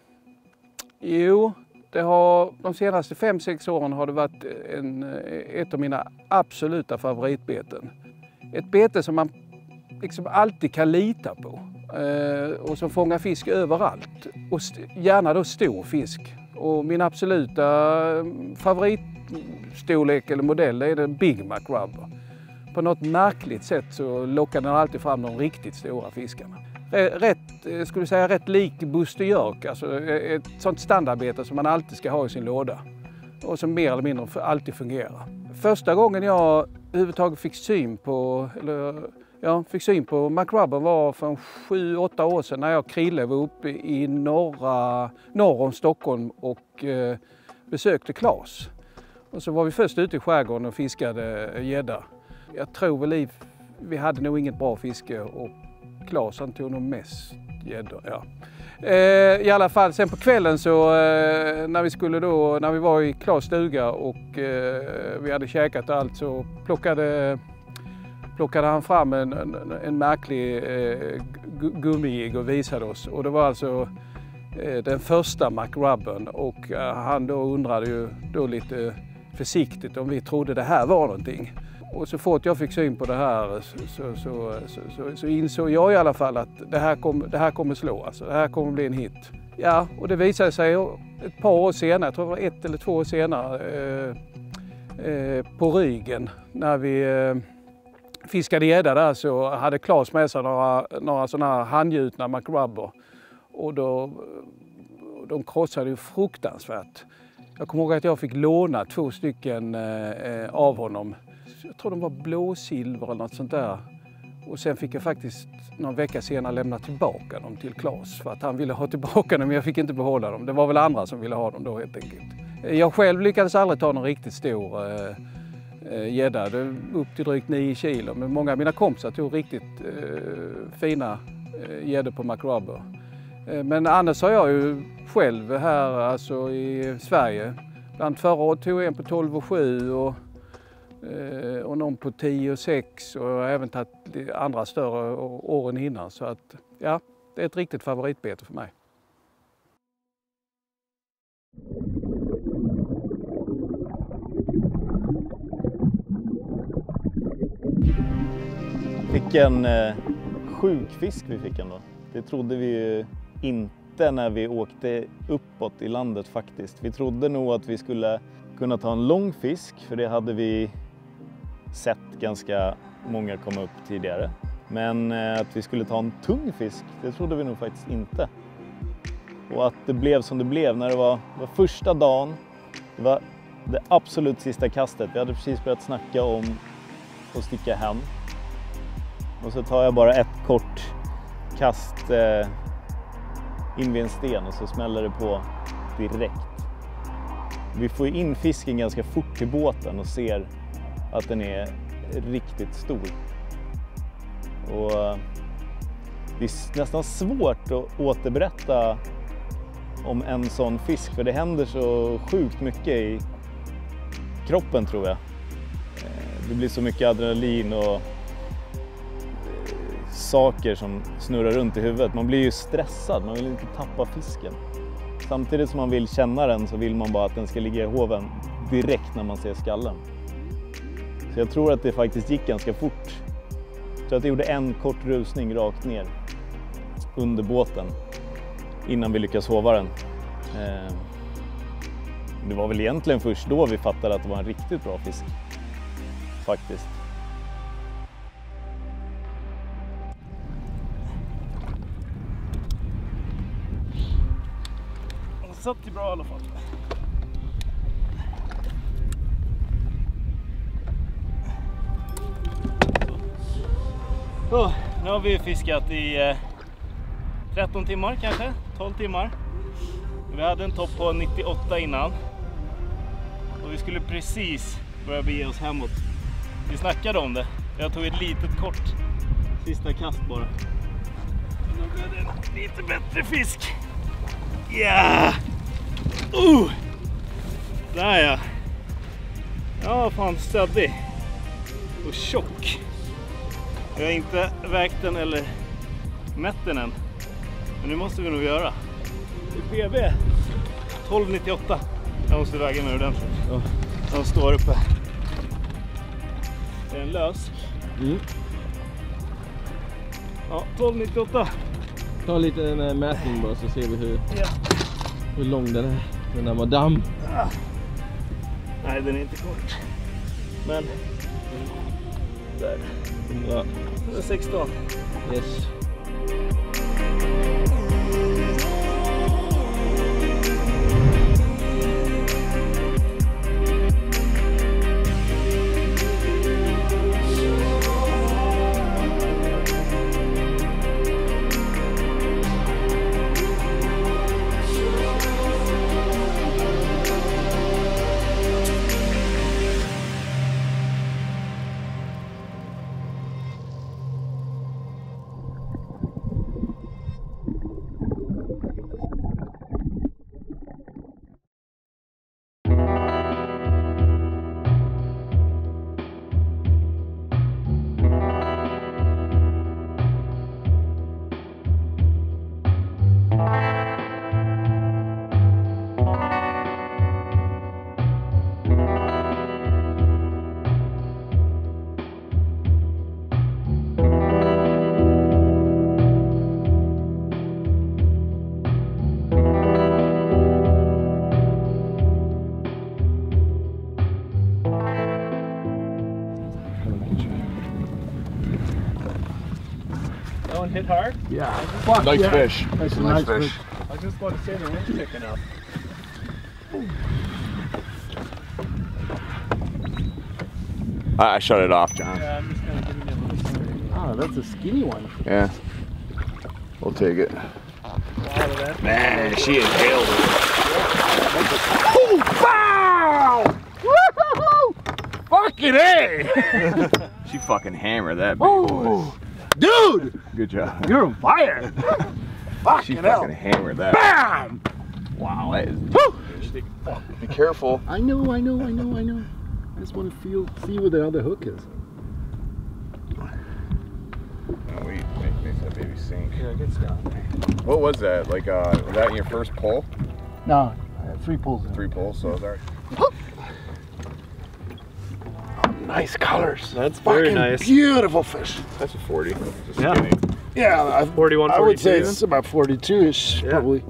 Jo, det har, de senaste 5-6 åren har det varit ett av mina absoluta favoritbeten. Ett bete som man liksom alltid kan lita på och som fångar fisk överallt. Och gärna då stor fisk. Och min absoluta favoritstorlek eller modell är den Big McRubber. På något märkligt sätt så lockar den alltid fram de riktigt stora fiskarna. Rätt lik Buster Jerk, alltså ett sånt standardbete som man alltid ska ha i sin låda. Och som mer eller mindre alltid fungerar. Första gången jag överhuvudtaget fick syn på McRubben var för 7-8 år sedan när jag och Krille var uppe i norr om Stockholm och besökte Claes. Och så var vi först ute i skärgården och fiskade gädda. Jag tror väl vi hade nog inget bra fiske och Claes han tog nog mest gäddor. Ja. I alla fall sen på kvällen så när vi var i Claes stuga och vi hade käkat och allt så plockade han fram en märklig gummijigg och visade oss. Och det var alltså den första McRubben och han då undrade ju då lite försiktigt om vi trodde det här var någonting. Och så fort jag fick syn på det här så insåg jag i alla fall att det här kommer slå, alltså det här kommer bli en hit. Ja, och det visade sig ett par år senare, jag tror det var 1 eller 2 år senare, på Rygen när vi fiskade gädda där så hade Claes med sig några sådana här handgjutna McRubber. Och de krossade ju fruktansvärt. Jag kommer ihåg att jag fick låna 2 stycken av honom. Jag tror de var blåsilver eller något sånt där. Och sen fick jag faktiskt någon vecka senare lämna tillbaka dem till Claes. För att han ville ha tillbaka dem men jag fick inte behålla dem. Det var väl andra som ville ha dem då helt enkelt. Jag själv lyckades aldrig ta någon riktigt stor gädda. Upp till drygt 9 kilo. Men många av mina kompisar tog riktigt fina gäddor på McRubber. Men annars har jag ju själv här alltså i Sverige. Bland förra året tog jag en på 12,7 och någon på 10,6 och jag har även tagit andra större åren innan. Så att ja, det är ett riktigt favoritbete för mig. Vilken sjuk fisk vi fick ändå. Det trodde vi ju inte när vi åkte uppåt i landet faktiskt. Vi trodde nog att vi skulle kunna ta en lång fisk, för det hade vi sett ganska många komma upp tidigare. Men att vi skulle ta en tung fisk, det trodde vi nog faktiskt inte. Och att det blev som det blev när det var första dagen, det var det absolut sista kastet. Vi hade precis börjat snacka om att sticka hem. Och så tar jag bara ett kort kast in vid en sten och så smäller det på direkt. Vi får in fisken ganska fort till båten och ser att den är riktigt stor. Och det är nästan svårt att återberätta om en sån fisk, för det händer så sjukt mycket i kroppen tror jag. Det blir så mycket adrenalin och saker som snurrar runt i huvudet. Man blir ju stressad, man vill inte tappa fisken. Samtidigt som man vill känna den så vill man bara att den ska ligga i hoven direkt när man ser skallen. Så jag tror att det faktiskt gick ganska fort. Jag tror att det gjorde en kort rusning rakt ner under båten innan vi lyckades hova den. Det var väl egentligen först då vi fattade att det var en riktigt bra fisk. Faktiskt. Satt bra i alla fall. Så, nu har vi fiskat i 13 timmar kanske, 12 timmar. Vi hade en topp på 98 innan. Och vi skulle precis börja bege oss hemåt. Vi snackade om det. Jag tog ett litet kort sista kast bara. Och då blev det en lite bättre fisk. Ja! Där ja! Ja, fan stöddig. Och tjock. Jag har inte vägt den eller mätt den än. Men nu måste vi nog göra. Det är BB 12,98. Jag måste väga mig ordentligt. De står uppe. Det är en lös. Ja, 12,98. Ta lite mätning bara så ser vi hur lång den är. Den här madame. Nej, den är inte kort. Men där. Ja. 16. Yes. Hit hard? Yeah. Nice fish. That's a Nice nice fish. fish. I was just about to say the wind's picking up. I shut it off, John. Yeah, I'm just gonna give you a little story. Oh, that's a skinny one. Yeah. We'll take it. Man, she inhaled it. Oh, wow! Woo-hoo-hoo! Fucking A! She fucking hammered that. Oh, dude! Good job. You're on fire! She Fucking hell. fucking hammered that. Bam! Wow, that is. Woo! Be careful. I know. I just want to see where the other hook is. Oh, wait, makes that baby sink. Yeah, good stuff. What was that? Like, was that in your first pull? No, 3 pulls. 3 pulls, so it's alright. Nice colors. That's very fucking nice. Beautiful fish. That's a 40. Just Yeah. skinny. Yeah, 41, I would say 42 it's about 42-ish, Yeah. probably.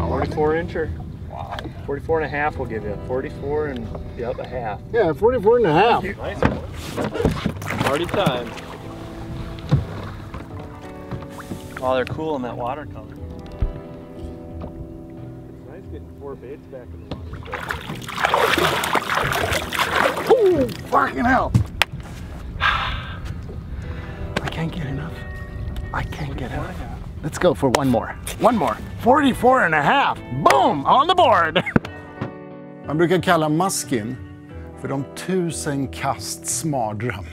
44 incher. Wow. 44 and a half will give you. 44 and yep, a half. Yeah, 44 and a half. Nice one. Party time. Oh, they're cool in that watercolor. It's nice getting 4 baits back in the water. Ooh, fucking hell. I can't get enough. I can't get enough. Let's go for one more. 44 and a half. Boom! On the board! Man brukar kalla maskin för de 1000 kasts mardröm.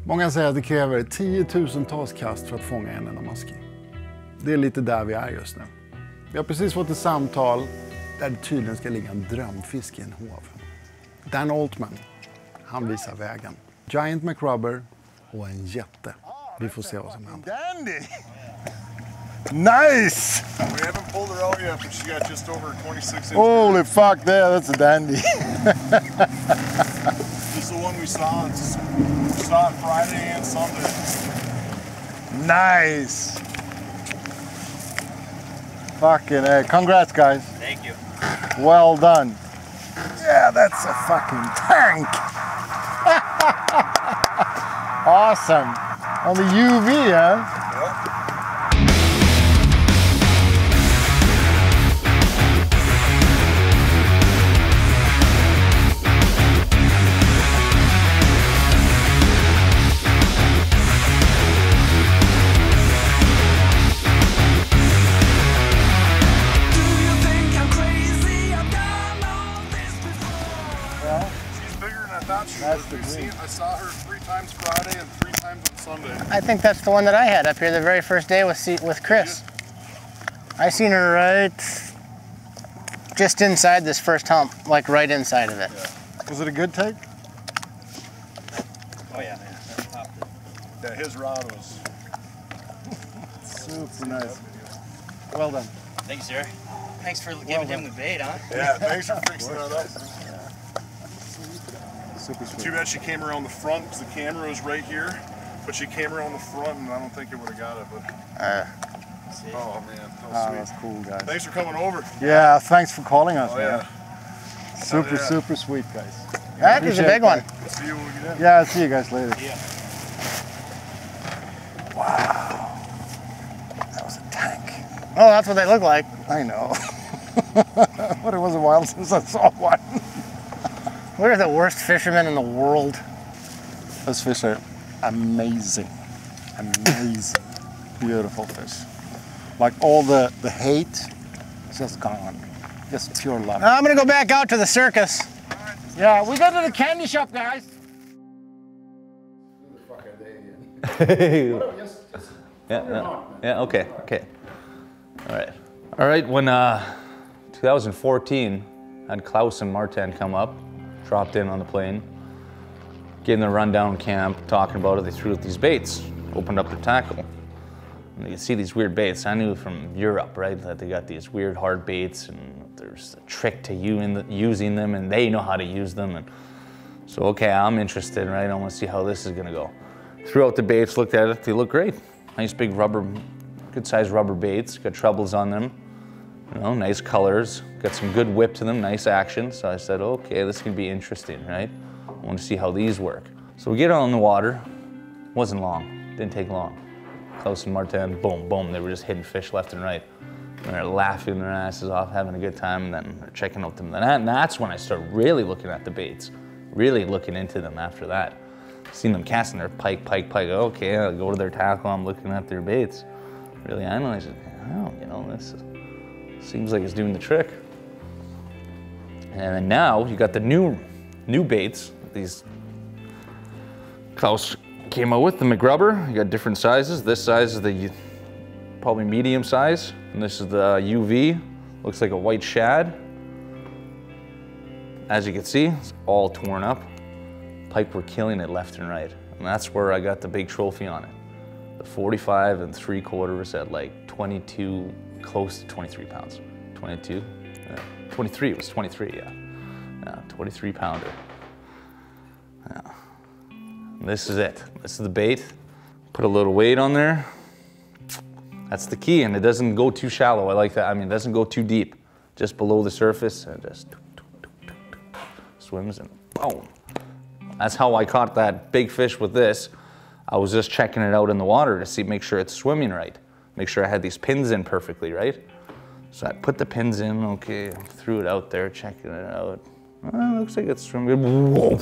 Många säger att det kräver 10 000-tals kast för att fånga en enda maski. Det är lite där vi är just nu. Vi har precis fått ett samtal där det tydligen ska ligga en drömfisk i en hov. Dan Altman, han visar vägen. Giant McRubber och en jätte. Vi får se vad som händer. Dandy! Nice! We haven't pulled her out yet, but she got just over 26 inches. Holy fuck, that's a dandy. This is the one we saw. We saw it Friday and Sunday. Nice! Fucking A. Congrats, guys. Thank you. Well done. Yeah, that's a fucking tank. Awesome. On the UV, huh? I saw her 3 times Friday and 3 times on Sunday. I think that's the one that I had up here the very first day with Chris. I seen her right just inside this first hump, like right inside of it. Yeah. Was it a good take? Oh yeah, man. Yeah, his rod was super nice. Well done. Thanks, sir. Thanks for giving him the bait, huh? Yeah, thanks for fixing that up. Super sweet. Too bad she came around the front because the camera was right here, but she came around the front and I don't think it would have got it. But oh man, that was sweet. That's cool, guys. Thanks for coming over. Yeah, thanks for calling us, Oh, man. yeah. Super, yeah. super sweet, guys. That is a big one. See you when we get in. Yeah, I'll see you guys later. Yeah. Wow. That was a tank. Oh, that's what they look like. I know. But it was a while since I saw one. We're the worst fishermen in the world. Those fish are amazing. Amazing. Beautiful fish. Like all the hate is just gone. Just pure love. I'm gonna go back out to the circus. Yeah, we go to the candy shop, guys. Yeah, okay. All right, when 2014, had Klaus and Martin come up, dropped in on the plane, getting the rundown camp, talking about it, they threw out these baits, opened up their tackle. And you see these weird baits. I knew from Europe, right, that they got these weird hard baits and there's a trick to you in using them and they know how to use them. And so, okay, I'm interested, right? I want to see how this is gonna go. Threw out the baits, looked at it, they look great. Nice big rubber, good sized rubber baits, got trebles on them. You know, nice colors, got some good whip to them, nice action. So I said, okay, this can be interesting, right? I want to see how these work. So we get on the water. Wasn't long. Didn't take long. Klaus and Martin, boom, boom. They were just hitting fish left and right. And they're laughing their asses off, having a good time, and then they're checking out them. And that's when I start really looking at the baits, really looking into them after that. Seen them casting their pike. Okay, I'll go to their tackle. I'm looking at their baits. Really analyze it. Oh, you know, this seems like it's doing the trick. And then now you got the new baits. These Klaus came out with the McRubber. You got different sizes. This size is the probably medium size, and this is the UV. Looks like a white shad. As you can see, it's all torn up. Pike were killing it left and right, and that's where I got the big trophy on it. The 45 3/4 at like 22, close to 23 pounds. 22, 23, it was 23, yeah. 23 pounder. Yeah. And this is it. This is the bait. Put a little weight on there. That's the key, and it doesn't go too shallow. I like that. I mean, it doesn't go too deep. Just below the surface, and just swims and boom. That's how I caught that big fish with this. I was just checking it out in the water to see, make sure it's swimming right. Make sure I had these pins in perfectly, right? So I put the pins in, okay, threw it out there, checking it out. Looks like it's swimming. Whoa.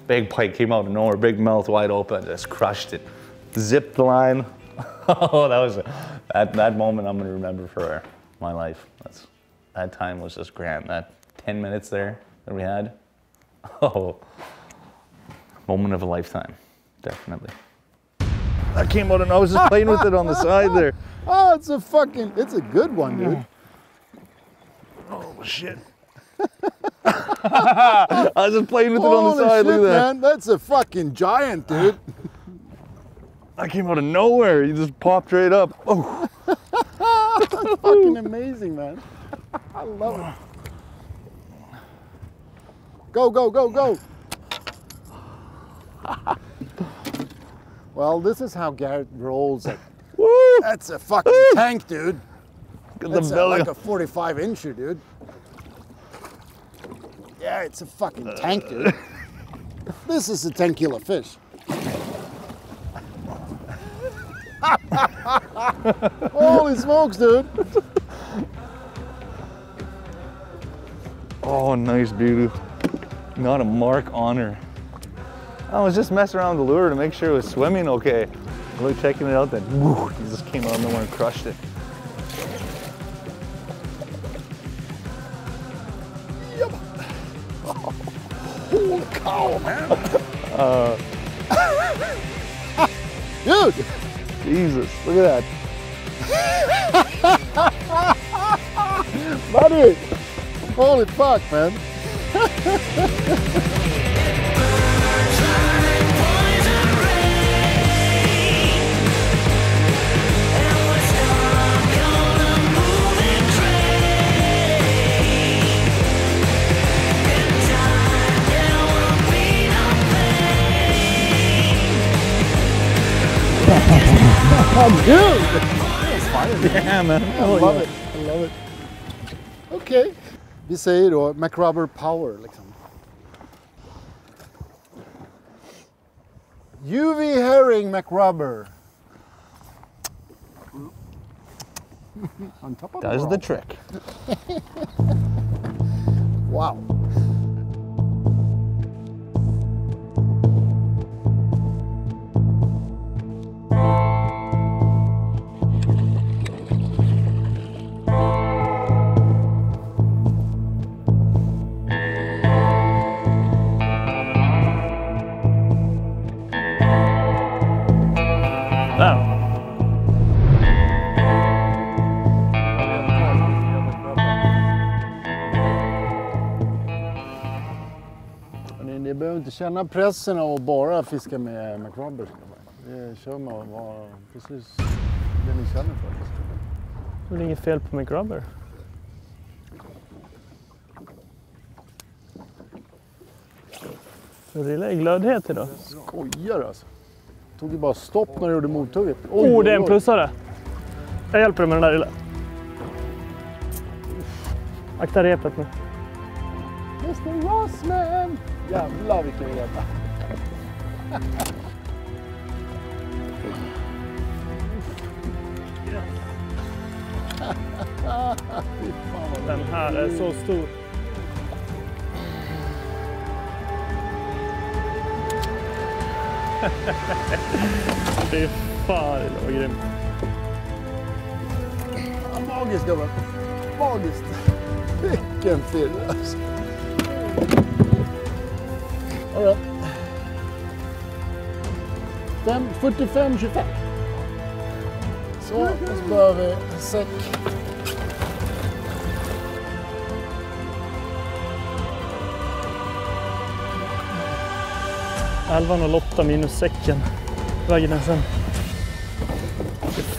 Big pike came out of nowhere, big mouth wide open, just crushed it. Zipped the line. Oh, that was that moment I'm gonna remember for my life. That time was just grand. That 10 minutes there that we had. Oh, moment of a lifetime, definitely. That came out and I was just playing with it on the side there. Oh, it's a good one, dude. Oh shit. I was just playing with it on the side. Shit, look at that. Man, that's a fucking giant, dude. That came out of nowhere. You just popped right up. Oh. That's fucking amazing, man. I love it. Go, go, go, go. Well, this is how Garrett rolls it. That's a fucking tank, dude. That's like a 45-incher, dude. Yeah, it's a fucking tank, dude. This is a 10-kilo fish. Holy smokes, dude. Oh, nice beauty. Not a mark on her. I was just messing around with the lure to make sure it was swimming okay. Really checking it out, then whoo, he just came out of nowhere and crushed it. Yep. Oh, holy cow, man. Dude! Jesus, look at that. Buddy! Holy fuck, man. Oh, dude! Yeah, man. I love it. I love it. Okej. Vi säger då McRubber Power liksom. UV herring McRubber. On top of Does the trick. Wow. Ni behöver inte känna pressen av att bara fiska med McRubber. Kör med precis det ni känner för. Det är inget fel på McRubber. Det är glödhet idag. Skojar alltså. Tog ju bara stopp när du gjorde mothugget. Det är en pussare. Jag hjälper dig med den där lilla. Akta repet nu. Mr. Rossman! Jävlar vilken reda. Den här är så stor. Fy fan, det var grymt. Ja, magiskt gubben. Magiskt. Vilken firre alltså. All right. 45-25. Så behöver vi en säck. 11.08 minus säcken. Väger den sen.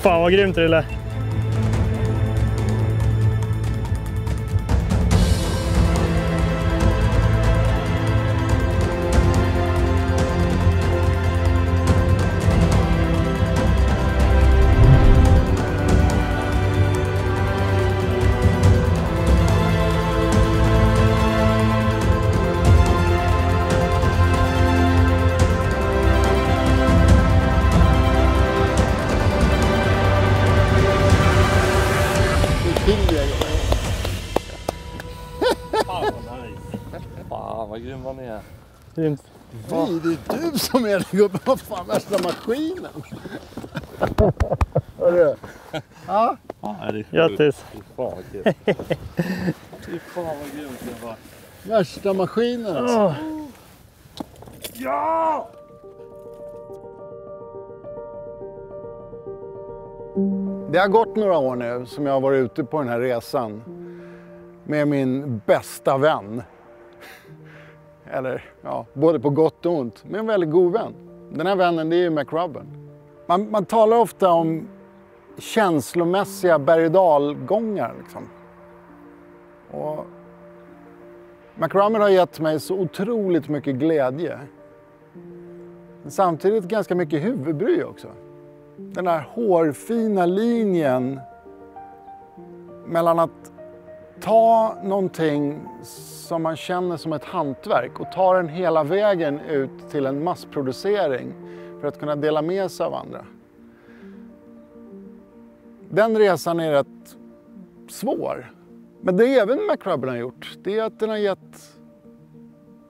Fan vad grymt det lät. Fan vad grym han är. Grymt. Nej, det är du som är det gubben. Vad fan, värsta maskinen. Hörru. Ja. Grattis. Fy fan vad kul. Fy fan vad grymt det var. Värsta maskinen alltså. Ja! Det har gått några år nu som jag har varit ute på den här resan med min bästa vän. Eller ja, både på gott och ont, men en väldigt god vän. Den här vännen, det är ju McRubben. Man talar ofta om känslomässiga berg- och dalgångar liksom. Och McRubben har gett mig så otroligt mycket glädje. Men samtidigt ganska mycket huvudbry också. Den här hårfina linjen mellan att ta någonting som man känner som ett hantverk och ta den hela vägen ut till en massproducering för att kunna dela med sig av andra. Den resan är rätt svår. Men det även McRubben har gjort, det är att den har gett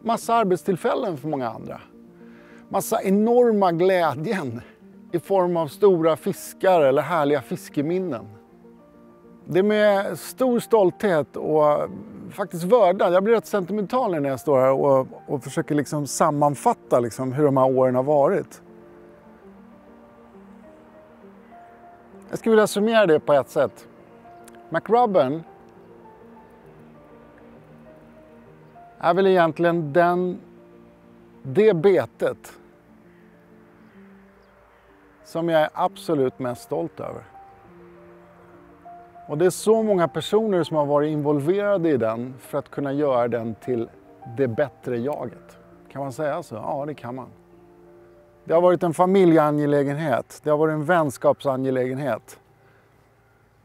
massa arbetstillfällen för många andra. Massa enorma glädjen i form av stora fiskar eller härliga fiskeminnen. Det är med stor stolthet och faktiskt vördnad. Jag blir rätt sentimental när jag står här och försöker liksom sammanfatta liksom hur de här åren har varit. Jag skulle vilja summera det på ett sätt. McRubben är väl egentligen det betet som jag är absolut mest stolt över. Och det är så många personer som har varit involverade i den för att kunna göra den till det bättre jaget. Kan man säga så? Ja, det kan man. Det har varit en familjeangelägenhet, det har varit en vänskapsangelägenhet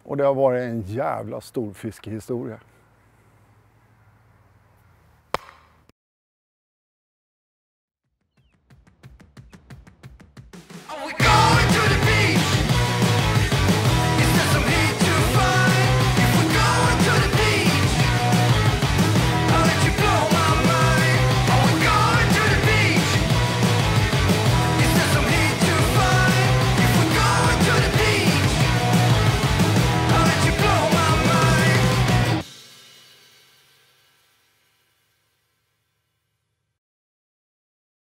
och det har varit en jävla stor fiskehistoria.